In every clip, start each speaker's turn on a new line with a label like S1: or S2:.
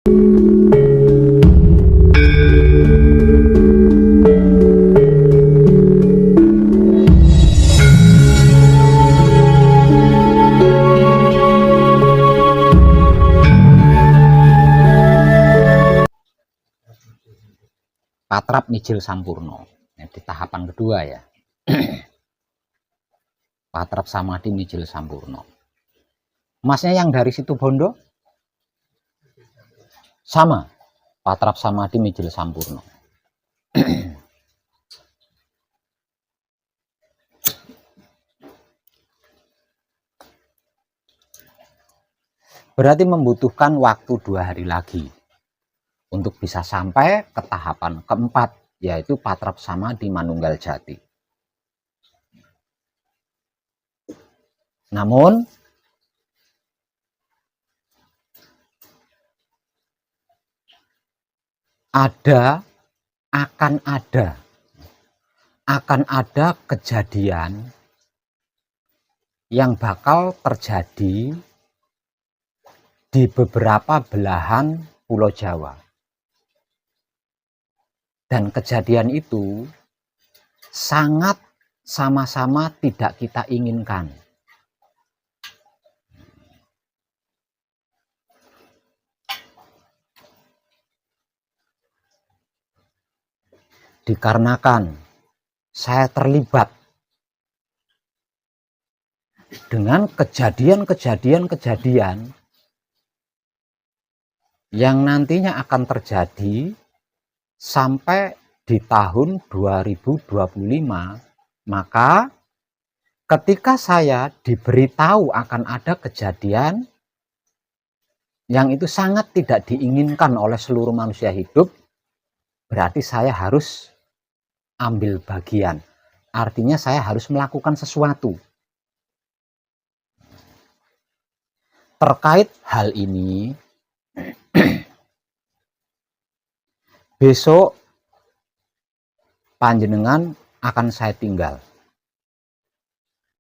S1: Patrap Mijil Sampurno. Di tahapan kedua ya. Patrap Samadhi Mijil Sampurno. Masnya yang dari situ Bondo? Sama. Patrap Samadhi Mijil Sampurno. Berarti membutuhkan waktu 2 hari lagi untuk bisa sampai ke tahapan keempat, yaitu Patrap Samadhi Manunggal Jati. Namun akan ada kejadian yang bakal terjadi di beberapa belahan Pulau Jawa. Dan kejadian itu sangat sama-sama tidak kita inginkan. Dikarenakan saya terlibat dengan kejadian-kejadian yang nantinya akan terjadi sampai di tahun 2025, maka ketika saya diberitahu akan ada kejadian yang itu sangat tidak diinginkan oleh seluruh manusia hidup, berarti saya harus ambil bagian. Artinya saya harus melakukan sesuatu. Terkait hal ini, besok panjenengan akan saya tinggal.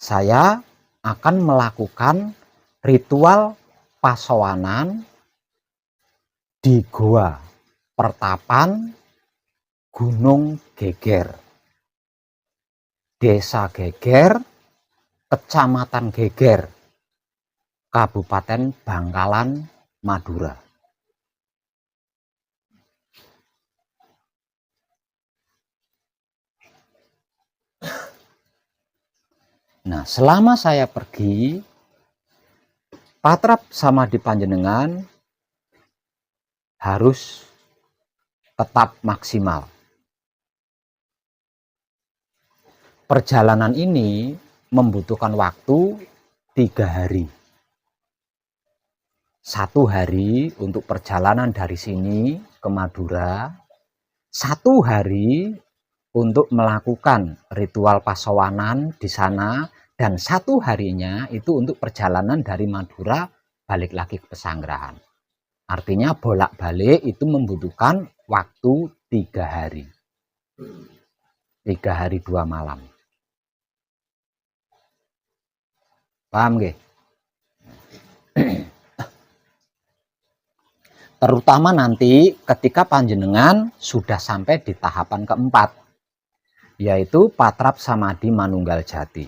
S1: Saya akan melakukan ritual pasowanan di Goa Pertapan Gunung Geger, Desa Geger, Kecamatan Geger, Kabupaten Bangkalan, Madura. Nah, selama saya pergi, Patrap Samadhi panjenengan harus tetap maksimal. Perjalanan ini membutuhkan waktu 3 hari. 1 hari untuk perjalanan dari sini ke Madura, 1 hari untuk melakukan ritual pasowanan di sana, dan 1 harinya itu untuk perjalanan dari Madura balik lagi ke Pesanggerahan. Artinya bolak-balik itu membutuhkan waktu 3 hari. 3 hari 2 malam. Paham nggih? Terutama nanti ketika panjenengan sudah sampai di tahapan keempat, yaitu Patrap Samadhi Manunggal Jati.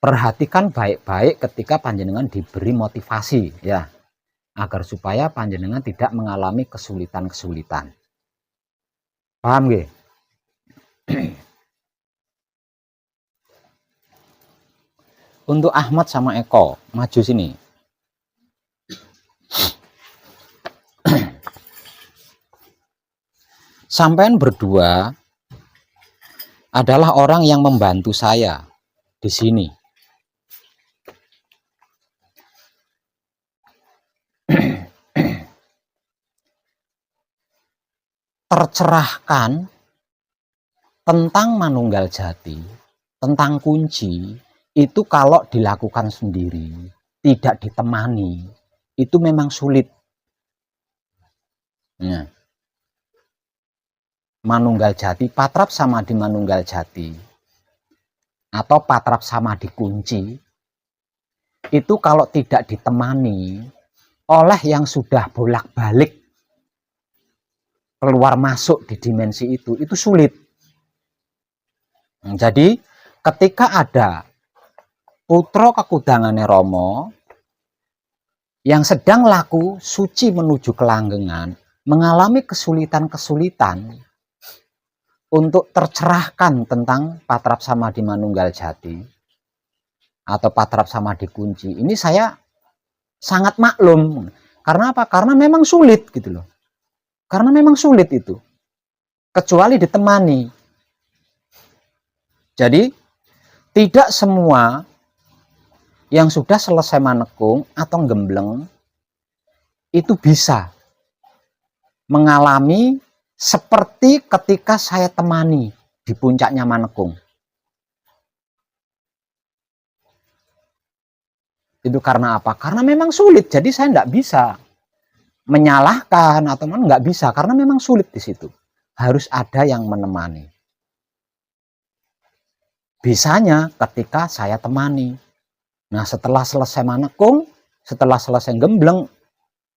S1: Perhatikan baik-baik ketika panjenengan diberi motivasi ya, agar supaya panjenengan tidak mengalami kesulitan-kesulitan. Paham nggih? Untuk Ahmad sama Eko, maju sini. Sampean berdua adalah orang yang membantu saya di sini. Tercerahkan tentang Manunggal Jati, tentang kunci, itu kalau dilakukan sendiri, tidak ditemani, itu memang sulit. Nah, Manunggal Jati, Patrap Samadhi Manunggal Jati, atau Patrap Samadhi kunci, itu kalau tidak ditemani, oleh yang sudah bolak-balik keluar masuk di dimensi itu sulit. Jadi ketika ada putra kekudangane Rama yang sedang laku suci menuju kelanggengan, mengalami kesulitan-kesulitan untuk tercerahkan tentang patrap samadhi manunggal jati atau patrap samadhi kunci, ini saya sangat maklum. Karena apa? Karena memang sulit gitu loh. Karena memang sulit itu. Kecuali ditemani. Jadi tidak semua yang sudah selesai manekung atau gembleng itu bisa mengalami seperti ketika saya temani di puncaknya manekung. Itu karena apa? Karena memang sulit. Jadi saya tidak bisa menyalahkan atau nggak bisa, karena memang sulit di situ. Harus ada yang menemani. Bisanya ketika saya temani. Nah, setelah selesai manekung, setelah selesai gembleng,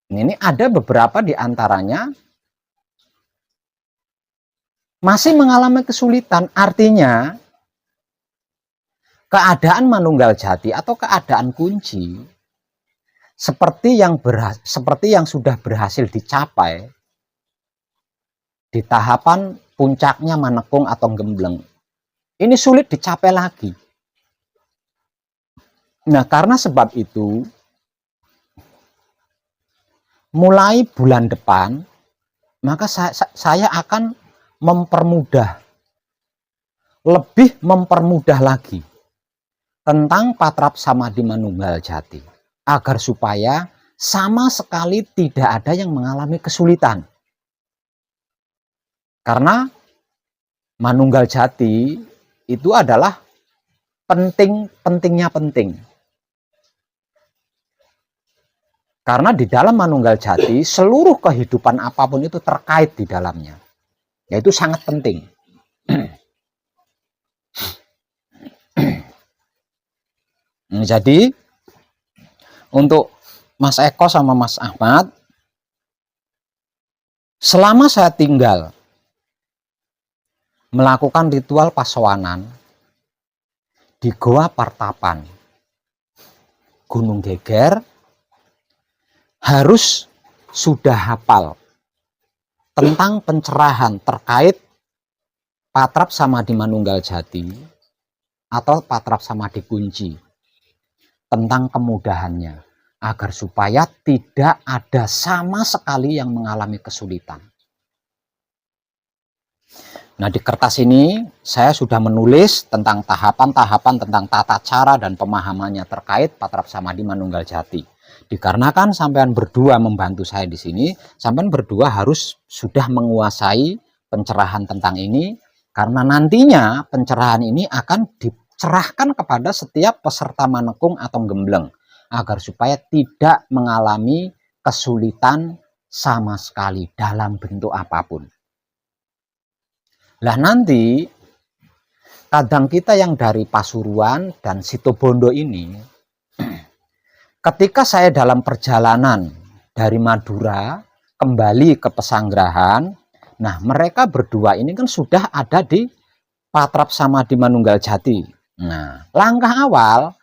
S1: ini ada beberapa di antaranya masih mengalami kesulitan. Artinya keadaan manunggal jati atau keadaan kunci seperti yang sudah berhasil dicapai di tahapan puncaknya manekung atau gembleng, ini sulit dicapai lagi. Nah, karena sebab itu mulai bulan depan maka saya akan lebih mempermudah lagi tentang patrap samadhi manunggal jati, agar supaya sama sekali tidak ada yang mengalami kesulitan. Karena manunggal jati itu adalah pentingnya penting. Karena di dalam manunggal jati seluruh kehidupan apapun itu terkait di dalamnya. Yaitu sangat penting. Jadi untuk Mas Eko sama Mas Ahmad, selama saya tinggal melakukan ritual pasowanan di Goa Partapan Gunung Geger, harus sudah hafal tentang pencerahan terkait patrap samadhi manunggal jati atau patrap samadhi kunci, tentang kemudahannya, agar supaya tidak ada sama sekali yang mengalami kesulitan. Nah, di kertas ini saya sudah menulis tentang tahapan-tahapan, tentang tata cara dan pemahamannya terkait patrap samadhi manunggal jati. Dikarenakan sampean berdua membantu saya di sini, sampean berdua harus sudah menguasai pencerahan tentang ini, karena nantinya pencerahan ini akan dicerahkan kepada setiap peserta manekung atau gembleng, agar supaya tidak mengalami kesulitan sama sekali dalam bentuk apapun. Lah nanti kadang kita yang dari Pasuruan dan Situbondo ini, ketika saya dalam perjalanan dari Madura kembali ke Pesanggerahan, nah mereka berdua ini kan sudah ada di patrap samadhi manunggal jati. Nah, langkah awal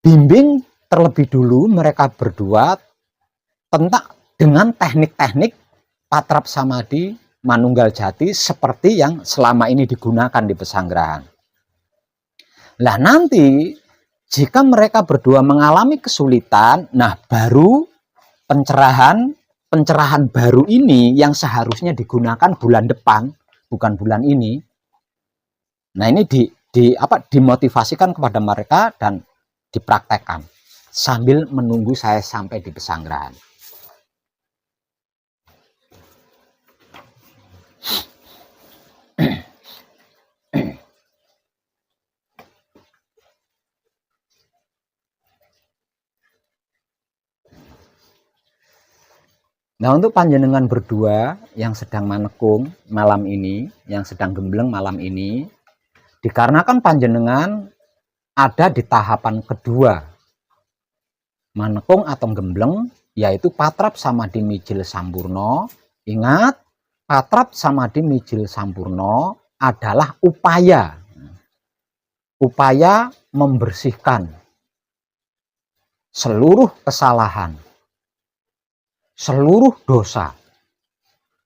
S1: bimbing terlebih dulu mereka berdua tentang dengan teknik-teknik patrap samadhi manunggal jati seperti yang selama ini digunakan di Pesanggerahan. Lah nanti jika mereka berdua mengalami kesulitan, nah baru pencerahan baru ini yang seharusnya digunakan bulan depan, bukan bulan ini. Nah, ini dimotivasikan kepada mereka dan dipraktekkan sambil menunggu saya sampai di Pesanggerahan. Nah, untuk panjenengan berdua yang sedang manekung malam ini, yang sedang gembleng malam ini, dikarenakan panjenengan ada di tahapan kedua manekung atau gembleng, yaitu patrap samadhi mijil sampurno. Ingat, patrap samadhi mijil sampurno adalah upaya membersihkan seluruh kesalahan, seluruh dosa,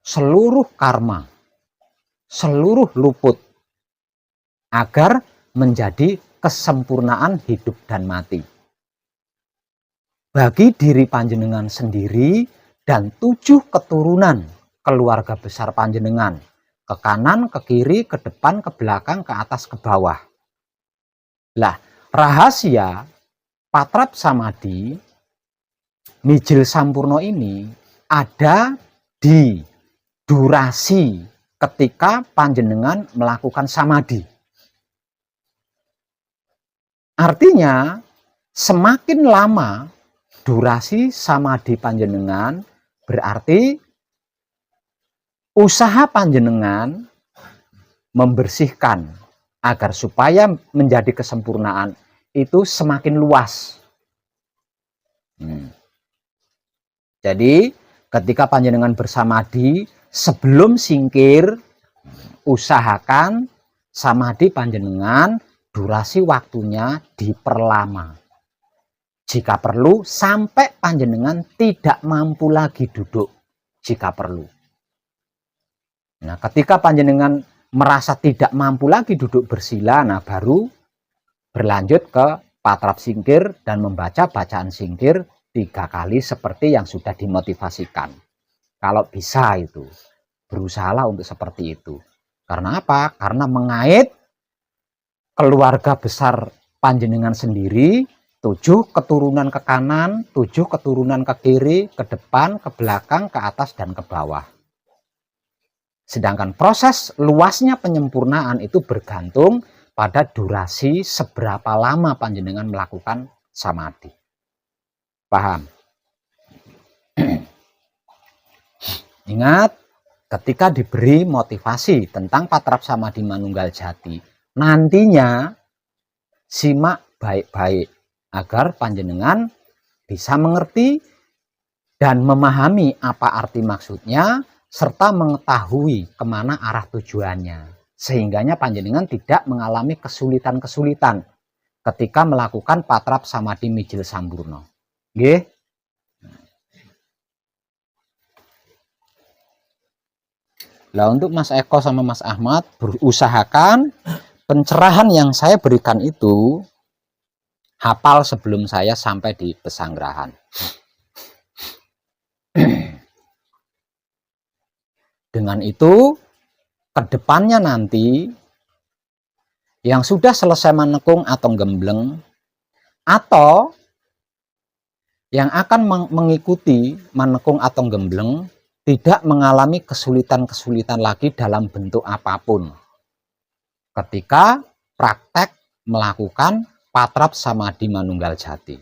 S1: seluruh karma, seluruh luput, agar menjadi kesempurnaan hidup dan mati bagi diri panjenengan sendiri dan 7 keturunan keluarga besar panjenengan, ke kanan, ke kiri, ke depan, ke belakang, ke atas, ke bawah. Lah, rahasia patrap samadhi mijil sampurno ini ada di durasi ketika panjenengan melakukan samadhi. Artinya, semakin lama durasi samadhi panjenengan, berarti usaha panjenengan membersihkan agar supaya menjadi kesempurnaan itu semakin luas. Jadi ketika panjenengan bersamadhi, sebelum singkir, usahakan samadhi panjenengan durasi waktunya diperlama. Jika perlu sampai panjenengan tidak mampu lagi duduk jika perlu. Nah, ketika panjenengan merasa tidak mampu lagi duduk bersila, nah baru berlanjut ke patrap singkir dan membaca bacaan singkir 3 kali seperti yang sudah dimotivasikan. Kalau bisa itu, berusahalah untuk seperti itu. Karena apa? Karena mengait keluarga besar panjenengan sendiri, 7 keturunan ke kanan, 7 keturunan ke kiri, ke depan, ke belakang, ke atas, dan ke bawah. Sedangkan proses luasnya penyempurnaan itu bergantung pada durasi seberapa lama panjenengan melakukan samadhi. Paham? Ingat, ketika diberi motivasi tentang patrap samadhi manunggal jati, nantinya simak baik-baik agar panjenengan bisa mengerti dan memahami apa arti maksudnya serta mengetahui kemana arah tujuannya, sehingganya panjenengan tidak mengalami kesulitan-kesulitan ketika melakukan patrap samadhi mijil sampurno. Nggih. Lah untuk Mas Eko sama Mas Ahmad, berusahakan pencerahan yang saya berikan itu hafal sebelum saya sampai di pesanggerahan. Dengan itu, kedepannya nanti yang sudah selesai manekung atau gembleng, atau yang akan mengikuti manekung atau gembleng, tidak mengalami kesulitan-kesulitan lagi dalam bentuk apapun ketika praktek melakukan patrap samadhi manunggal jati.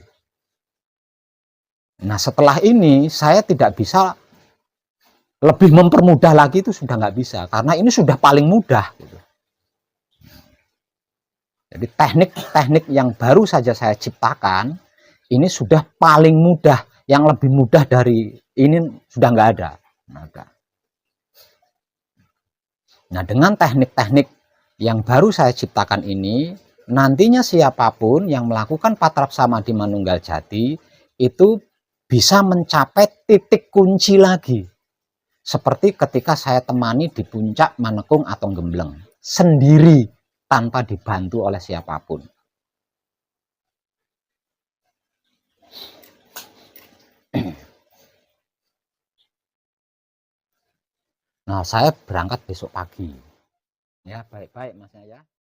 S1: Nah, setelah ini saya tidak bisa lebih mempermudah lagi, itu sudah nggak bisa, karena ini sudah paling mudah. Jadi teknik-teknik yang baru saja saya ciptakan ini sudah paling mudah, yang lebih mudah dari ini sudah nggak ada. Nah, dengan teknik-teknik yang baru saya ciptakan ini, nantinya siapapun yang melakukan patrap samadhi manunggal jati itu bisa mencapai titik kunci lagi. Seperti ketika saya temani di puncak manekung atau gembleng, sendiri, tanpa dibantu oleh siapapun. Nah, saya berangkat besok pagi. Ya, baik-baik Masnya ya.